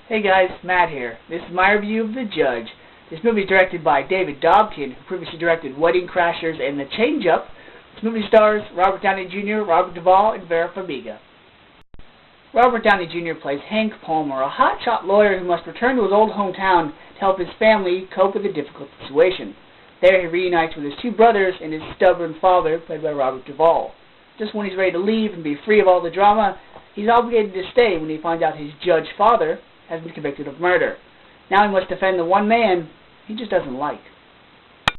Hey guys, Matt here. This is my review of The Judge. This movie is directed by David Dobkin, who previously directed Wedding Crashers and The Change-Up. This movie stars Robert Downey Jr., Robert Duvall, and Vera Farmiga. Robert Downey Jr. plays Hank Palmer, a hotshot lawyer who must return to his old hometown to help his family cope with a difficult situation. There he reunites with his two brothers and his stubborn father, played by Robert Duvall. Just when he's ready to leave and be free of all the drama, he's obligated to stay when he finds out his judge father has been convicted of murder. Now he must defend the one man he just doesn't like.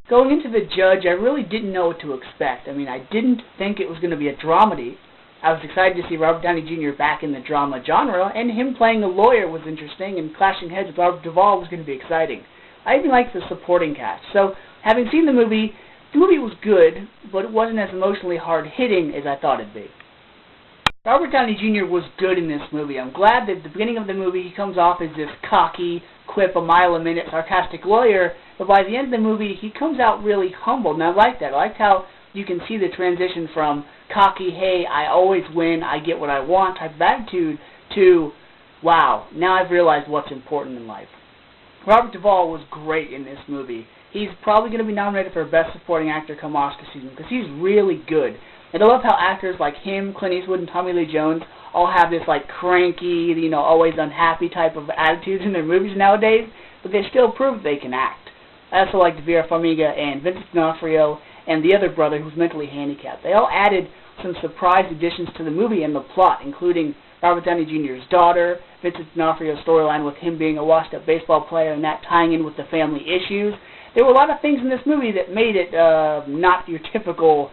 Going into The Judge, I really didn't know what to expect. I didn't think it was going to be a dramedy. I was excited to see Robert Downey Jr. back in the drama genre, and him playing a lawyer was interesting, and clashing heads with Robert Duvall was going to be exciting. I even liked the supporting cast. So, having seen the movie was good, but it wasn't as emotionally hard-hitting as I thought it'd be. Robert Downey Jr. was good in this movie. I'm glad that at the beginning of the movie he comes off as this cocky, quip a mile a minute, sarcastic lawyer, but by the end of the movie he comes out really humble, and I like that. I liked how you can see the transition from cocky, hey, I always win, I get what I want type of attitude, to, wow, now I've realized what's important in life. Robert Duvall was great in this movie. He's probably going to be nominated for Best Supporting Actor come Oscar season because he's really good. And I love how actors like him, Clint Eastwood, and Tommy Lee Jones all have this like cranky, always unhappy type of attitudes in their movies nowadays, but they still prove they can act. I also liked Vera Farmiga and Vincent D'Onofrio and the other brother who's mentally handicapped. They all added some surprise additions to the movie and the plot, including Robert Downey Jr.'s daughter, Vincent D'Onofrio's storyline with him being a washed-up baseball player and that tying in with the family issues. There were a lot of things in this movie that made it not your typical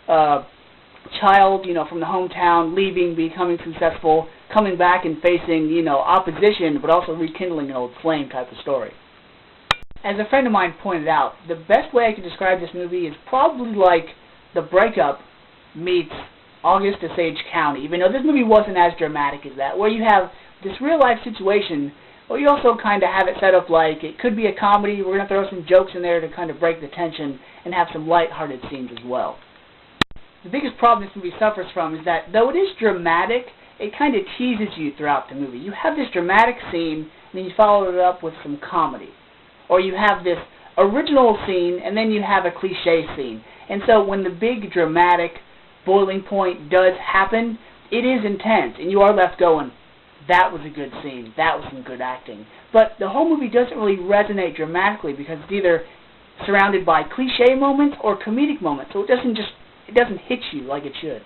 child, from the hometown, leaving, becoming successful, coming back and facing, opposition, but also rekindling an old flame type of story. As a friend of mine pointed out, the best way I could describe this movie is probably like The Breakup meets August Osage County, even though this movie wasn't as dramatic as that, where you have this real-life situation, but you also kind of have it set up like it could be a comedy. We're going to throw some jokes in there to kind of break the tension and have some light-hearted scenes as well. The biggest problem this movie suffers from is that, though it is dramatic, it kind of teases you throughout the movie. You have this dramatic scene, and then you follow it up with some comedy. Or you have this original scene, and then you have a cliche scene. And so when the big dramatic boiling point does happen, it is intense, and you are left going, that was a good scene, that was some good acting. But the whole movie doesn't really resonate dramatically because it's either surrounded by cliche moments or comedic moments, so it doesn't hit you like it should.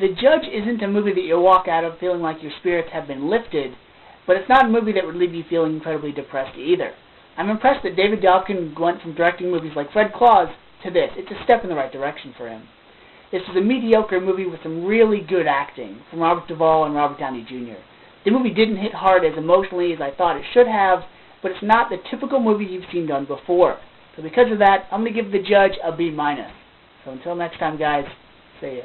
The Judge isn't a movie that you'll walk out of feeling like your spirits have been lifted, but it's not a movie that would leave you feeling incredibly depressed either. I'm impressed that David Dobkin went from directing movies like Fred Claus to this. It's a step in the right direction for him. This was a mediocre movie with some really good acting from Robert Duvall and Robert Downey Jr. The movie didn't hit hard as emotionally as I thought it should have, but it's not the typical movie you've seen done before. So because of that, I'm going to give The Judge a B-. So until next time, guys, see ya.